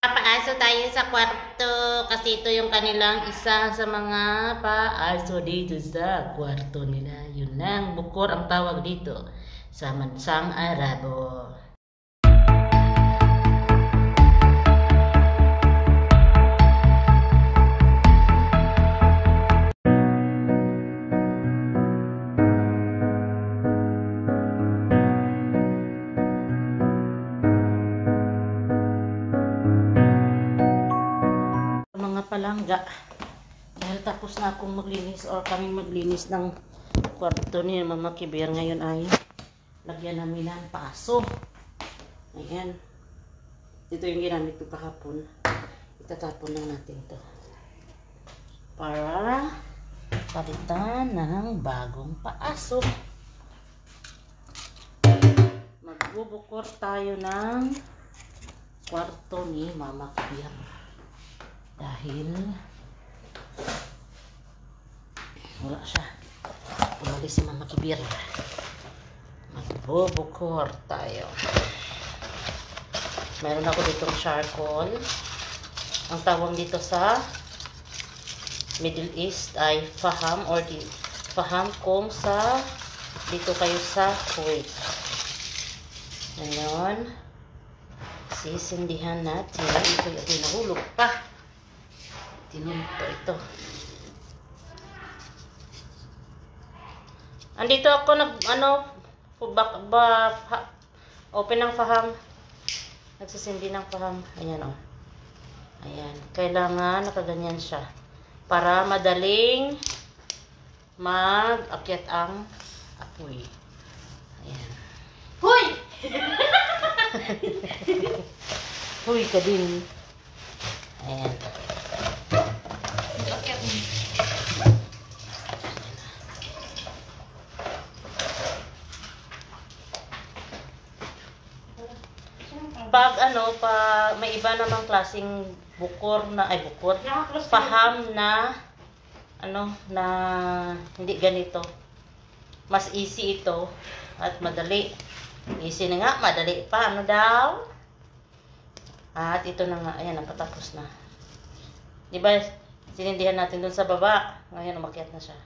Papaaso tayo sa kwarto kasi ito yung kanilang isa sa mga paaso dito sa kwarto nila. Yun lang, bukor ang tawag dito sa Mansang Arabo. Mga palangga, dahil tapos na akong maglinis or kami maglinis ng kwarto ni Mama Kibir, ngayon ay lagyan namin ng paso. Ayan, ito yung ginamit ko kahapon. Itatapon lang natin to para palitan ng bagong paaso. Magbubukor tayo ng kwarto ni Mama Kibir dahil wala siya. Umalis si Mama Kibir. Magbubukor tayo. Meron ako ditong charcoal. Ang tawag dito sa Middle East ay faham, or faham kung sa dito kayo sa Kuwait. Ngayon, sisindihan natin. Ito nahulog pa. Tinunto ito. Andito ako open ng faham. Nagsisindi ng faham. Ayan o. Ayan. Kailangan nakaganyan siya para madaling mag-akyat ang apoy. Ayan. Huy! Huy ka din. Ayan. Pag may iba namang klaseng bukor na faham na na hindi ganito. Mas easy ito at madali. Easy na nga, madali pa. Ano daw? At ito na nga, ayan, napatapos na. Diba, sinindihan natin dun sa baba. Ngayon, umakyat na siya.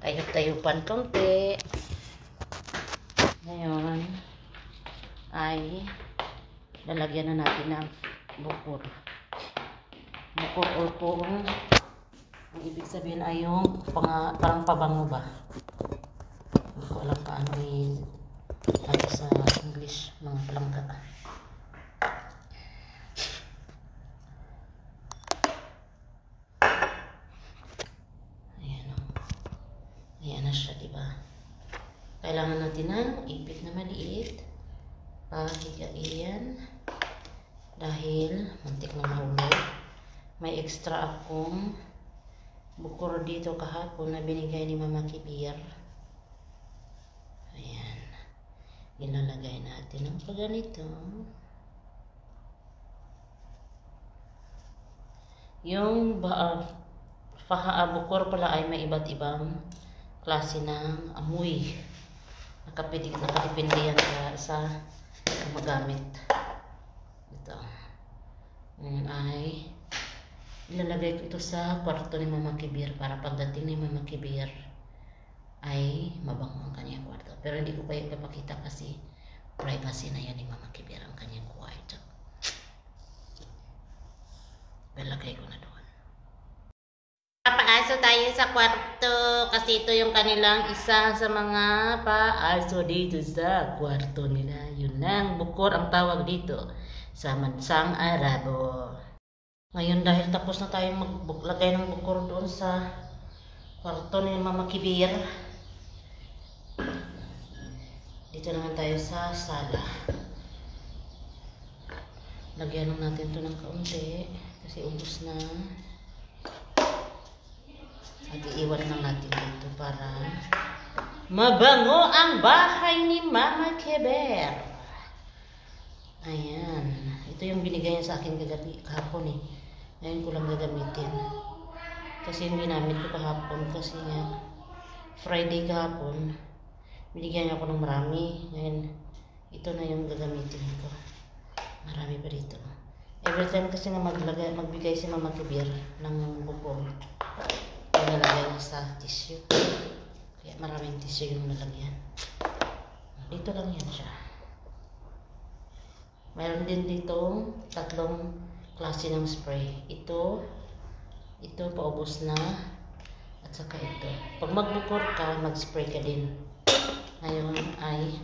Tayo-tayupan konti. Ngayon, ay lalagyan na natin ng bukor. Bukor o kung ang ibig sabihin ay yung parang pabango ba? Hindi ko alam paano yung sa English, mga palangga. Ayan o. Ayan na siya, diba? Kailangan natin ng ipit na maliit. Pahigain. Dahil muntik na mahulog. May extra akong bukor dito kahapon na binigay ni Mama Kibir. Ayan. Ilalagay natin ang paganito. Yung bukor pala ay may iba't ibang klase ng amoy. Nakadepende yan sa magamit. Ito. Ngayon ay ilalagay ko ito sa kwarto ni Mama Kibir para pagdating ni Mama Kibir ay mabango ang kanyang kwarto. Pero hindi ko pa yung papakita kasi privacy na yan ni Mama Kibir ang kanyang kwarto. Ilagay ko na doon. Papaaso tayo sa kwarto kasi ito yung kanilang isa sa mga paaso dito sa kwarto nila. Yun lang, bukor ang tawag dito sa Mansang Arabo. Ngayon, dahil tapos na tayong maglagay ng bukor doon sa kwarto ni Mama Kibir, dito naman tayo sa sala. Lagyan natin ito ng kaunti kasi ubos na. At iiwan lang natin dito para mabango ang bahay ni Mama Kibir. Ayan. Ito yung binigay niya sa akin kahapon eh. Ngayon ko lang gagamitin. Kasi yung ginamit ko kahapon kasi nga Friday kahapon binigyan niya ako ng marami. Ngayon Ito na yung gagamitin ko. Marami pa dito. Every time kasi nga magbigay si Mama Kibir ng bukong, nalagay niya sa tissue. Kaya maraming tissue yung nalagyan. Dito lang yan siya. Mayroon din dito 3 klase ng spray. Ito paubos na. At saka ito. Pag magbukor ka, mag-spray ka din. Ngayon ay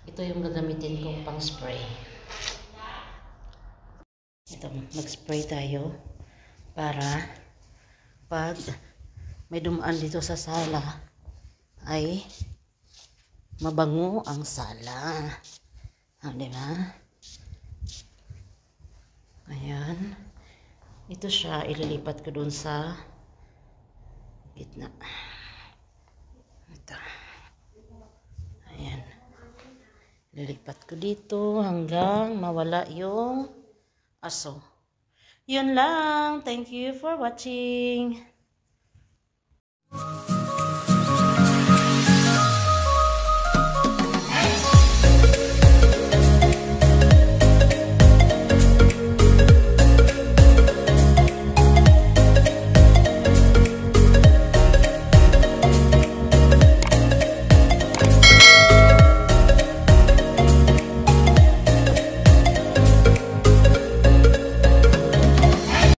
ito yung gagamitin kong pang spray. Ito, mag-spray tayo para pag may dumaan dito sa sala ay mabango ang sala. Diba? Ayan. Ito siya, ililipat ko dun sa gitna. Ito. Ayan. Ililipat ko dito hanggang mawala yung aso. Yun lang. Thank you for watching.